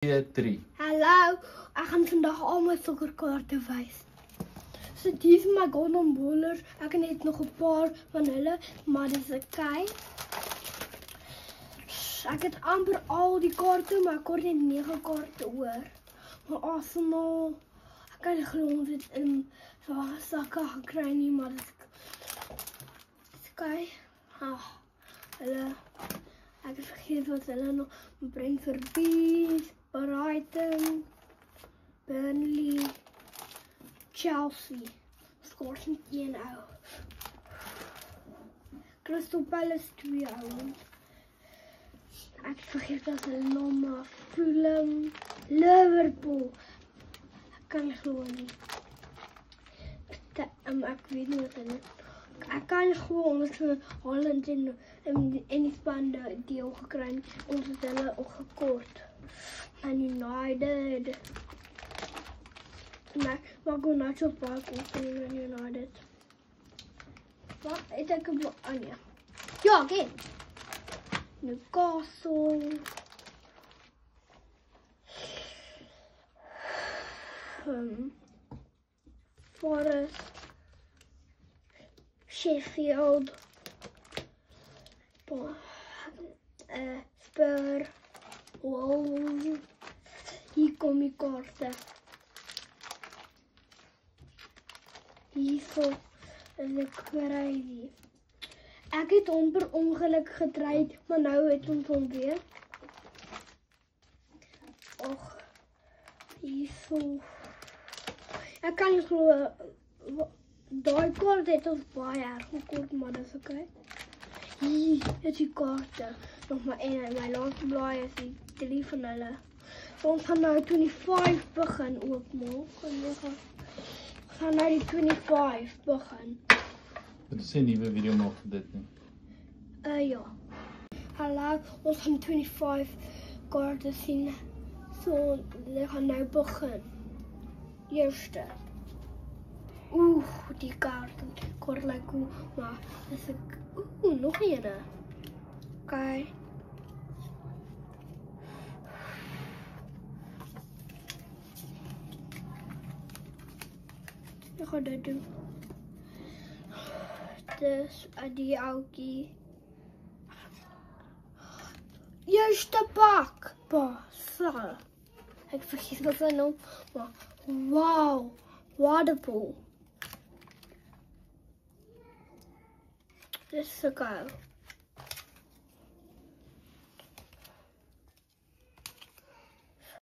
3. Hallo, ek gaan vandag al my sokkerkaarte wys. So die is my golden bowlers. Ek het net nog 'n paar van hulle, maar dis okay. Ek het amper al die kaarte, maar ek kort net 9 kaarte oor. Maar Arsenal, ek kan nie glo ons het in sakke gekry nie, maar dis okay. Hulle, ek het vergeet wat hulle nog bring vir Bees. Brighton, Burnley, Chelsea, scores 1-0. Crystal Palace 2-0. Ek vergeet dat hulle naam Fulham, Liverpool. Ek kan nie glo nie. Ek weet nie wat hulle. Ek kan nie glo ons het Holland en die span deel gekry. Ons het hulle ook gekort. And United. Maar go not so far in United. Wat? Het ek op Anja. Ja, oké. Newcastle. Forest. Sheffield. Spur. Wow. Hier kom die kaarte. Hierso is ek crazy. Ek het amper ongeluk getryd, maar nou het ons hom weer. Och, hierso. Ek kan nie glo, daai kaart het ons baie erg gekort, maar dis okay. Hier is die kaarte. Nog maar een en my laaste blaai is die 3 van hulle. So ons gaan nou 25 begin oopmaak. Ons gaan nou die 25 begin. Dit is 'n nuwe video maak vir dit nie. Ja. Hallo, ons gaan 25 kaarte sien. So ons gaan nou begin. Eerste. Die kaart kort lyk cool, maar dis ek nog eene. Okay. Ek gaan dit doen. Dis die ouetjie. Eerste pak. Sal. Ek vergeet wat sy naam, maar wow, waterpool. Dis so cool.